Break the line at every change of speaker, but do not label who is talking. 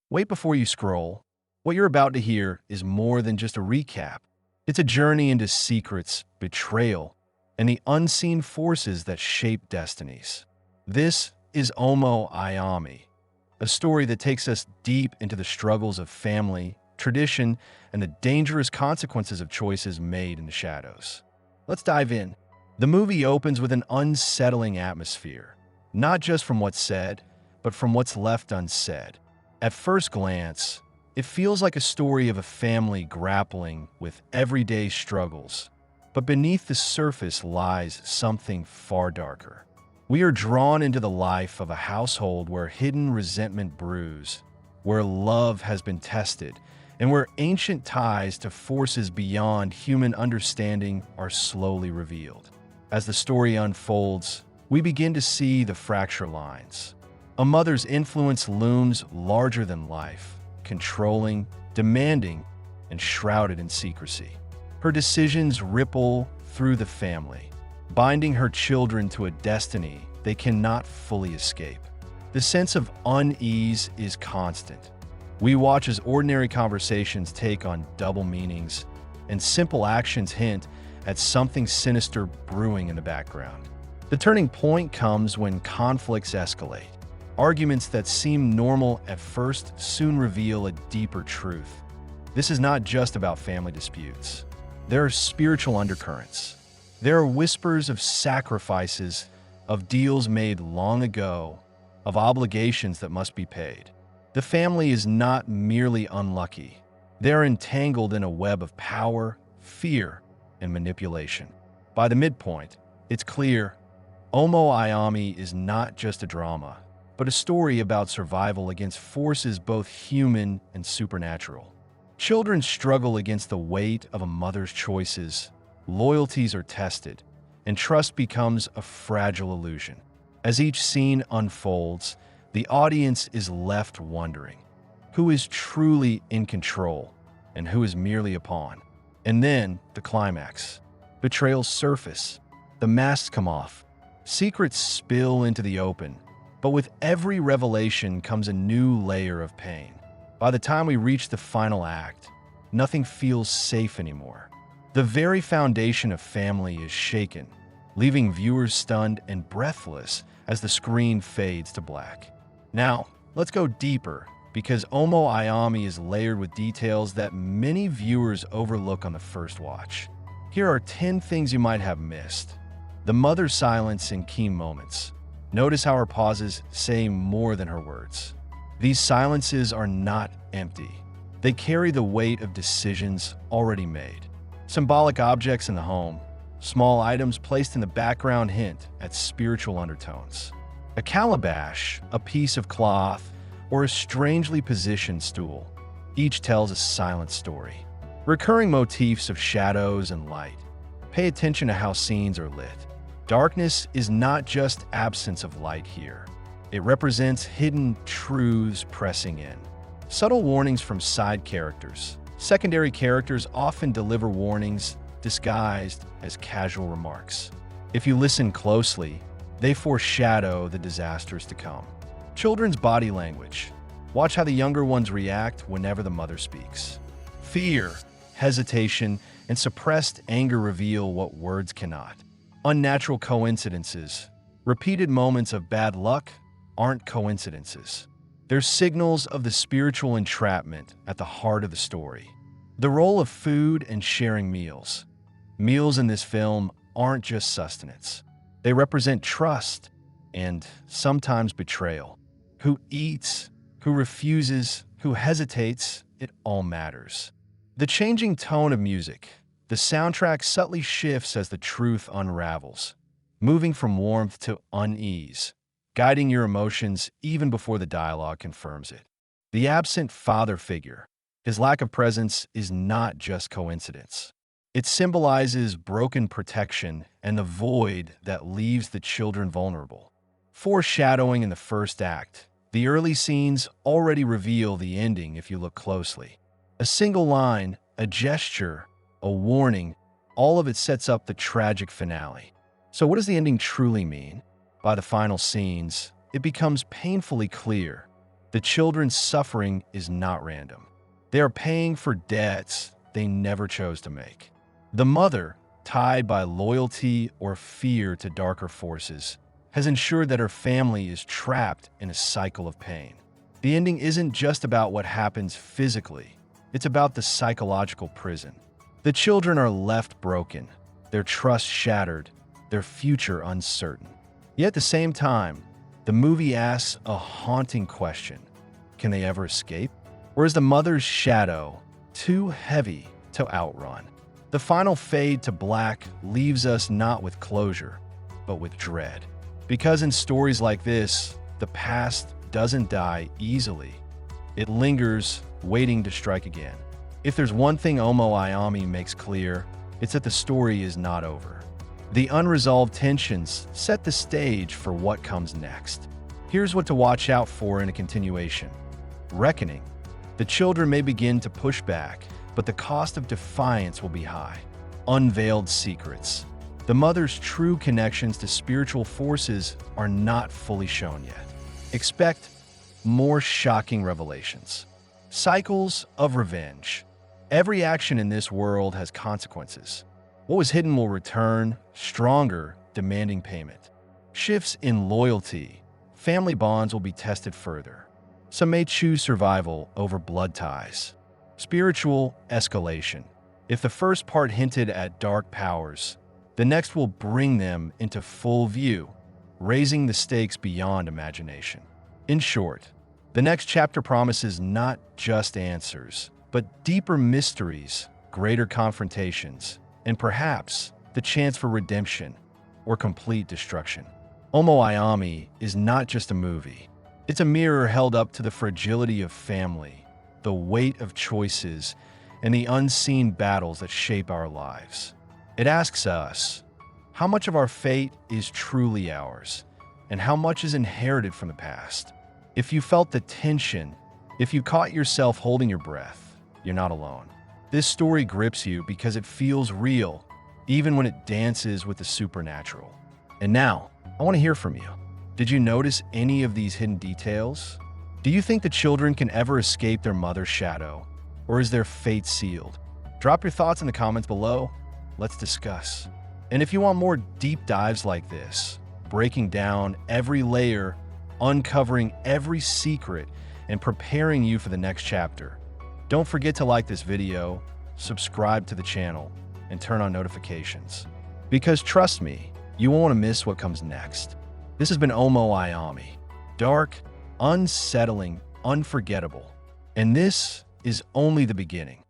Wait before you scroll. What you're about to hear is more than just a recap. It's a journey into secrets, betrayal, and the unseen forces that shape destinies. This is Omo Ayami, a story that takes us deep into the struggles of family, tradition, and the dangerous consequences of choices made in the shadows. Let's dive in. The movie opens with an unsettling atmosphere, not just from what's said, but from what's left unsaid. At first glance, it feels like a story of a family grappling with everyday struggles, but beneath the surface lies something far darker. We are drawn into the life of a household where hidden resentment brews, where love has been tested, and where ancient ties to forces beyond human understanding are slowly revealed. As the story unfolds, we begin to see the fracture lines. A mother's influence looms larger than life, controlling, demanding, and shrouded in secrecy. Her decisions ripple through the family, binding her children to a destiny they cannot fully escape. The sense of unease is constant. We watch as ordinary conversations take on double meanings, and simple actions hint at something sinister brewing in the background. The turning point comes when conflicts escalate. Arguments that seem normal at first soon reveal a deeper truth. This is not just about family disputes. There are spiritual undercurrents. There are whispers of sacrifices, of deals made long ago, of obligations that must be paid. The family is not merely unlucky. They're entangled in a web of power, fear, and manipulation. By the midpoint, it's clear Omo Ayami is not just a drama, but a story about survival against forces both human and supernatural. Children struggle against the weight of a mother's choices, loyalties are tested, and trust becomes a fragile illusion. As each scene unfolds, the audience is left wondering, who is truly in control and who is merely a pawn? And then, the climax. Betrayals surface, the masks come off, secrets spill into the open, but with every revelation comes a new layer of pain. By the time we reach the final act, nothing feels safe anymore. The very foundation of family is shaken, leaving viewers stunned and breathless as the screen fades to black. Now, let's go deeper, because Omo Ayami is layered with details that many viewers overlook on the first watch. Here are 10 things you might have missed. The mother's silence in key moments. Notice how her pauses say more than her words. These silences are not empty. They carry the weight of decisions already made. Symbolic objects in the home, small items placed in the background hint at spiritual undertones. A calabash, a piece of cloth, or a strangely positioned stool. Each tells a silent story. Recurring motifs of shadows and light. Pay attention to how scenes are lit. Darkness is not just absence of light here. It represents hidden truths pressing in. Subtle warnings from side characters. Secondary characters often deliver warnings disguised as casual remarks. If you listen closely, they foreshadow the disasters to come. Children's body language. Watch how the younger ones react whenever the mother speaks. Fear, hesitation, and suppressed anger reveal what words cannot. Unnatural coincidences. Repeated moments of bad luck aren't coincidences. They're signals of the spiritual entrapment at the heart of the story. The role of food and sharing meals. Meals in this film aren't just sustenance. They represent trust and sometimes betrayal. Who eats, who refuses, who hesitates, it all matters. The changing tone of music. The soundtrack subtly shifts as the truth unravels, moving from warmth to unease, guiding your emotions even before the dialogue confirms it. The absent father figure. His lack of presence is not just coincidence. It symbolizes broken protection and the void that leaves the children vulnerable. Foreshadowing in the first act. The early scenes already reveal the ending if you look closely. A single line, a gesture, a warning, all of it sets up the tragic finale. So what does the ending truly mean? By the final scenes, it becomes painfully clear. The children's suffering is not random. They are paying for debts they never chose to make. The mother, tied by loyalty or fear to darker forces, has ensured that her family is trapped in a cycle of pain. The ending isn't just about what happens physically, it's about the psychological prison. The children are left broken, their trust shattered, their future uncertain. Yet at the same time, the movie asks a haunting question. Can they ever escape? Or is the mother's shadow too heavy to outrun? The final fade to black leaves us not with closure, but with dread. Because in stories like this, the past doesn't die easily. It lingers, waiting to strike again. If there's one thing Omo Ayami makes clear, it's that the story is not over. The unresolved tensions set the stage for what comes next. Here's what to watch out for in a continuation. Reckoning. The children may begin to push back, but the cost of defiance will be high. Unveiled secrets. The mother's true connections to spiritual forces are not fully shown yet. Expect more shocking revelations. Cycles of revenge. Every action in this world has consequences. What was hidden will return, stronger, demanding payment. Shifts in loyalty. Family bonds will be tested further. Some may choose survival over blood ties. Spiritual escalation. If the first part hinted at dark powers, the next will bring them into full view, raising the stakes beyond imagination. In short, the next chapter promises not just answers, but deeper mysteries, greater confrontations, and perhaps the chance for redemption or complete destruction. Omo Ayami is not just a movie. It's a mirror held up to the fragility of family, the weight of choices, and the unseen battles that shape our lives. It asks us, how much of our fate is truly ours, and how much is inherited from the past? If you felt the tension, if you caught yourself holding your breath, you're not alone. This story grips you because it feels real, even when it dances with the supernatural. And now, I want to hear from you. Did you notice any of these hidden details? Do you think the children can ever escape their mother's shadow, or is their fate sealed? Drop your thoughts in the comments below. Let's discuss. And if you want more deep dives like this, breaking down every layer, uncovering every secret, and preparing you for the next chapter, don't forget to like this video, subscribe to the channel, and turn on notifications. Because trust me, you won't want to miss what comes next. This has been Omo Ayami. Dark, unsettling, unforgettable. And this is only the beginning.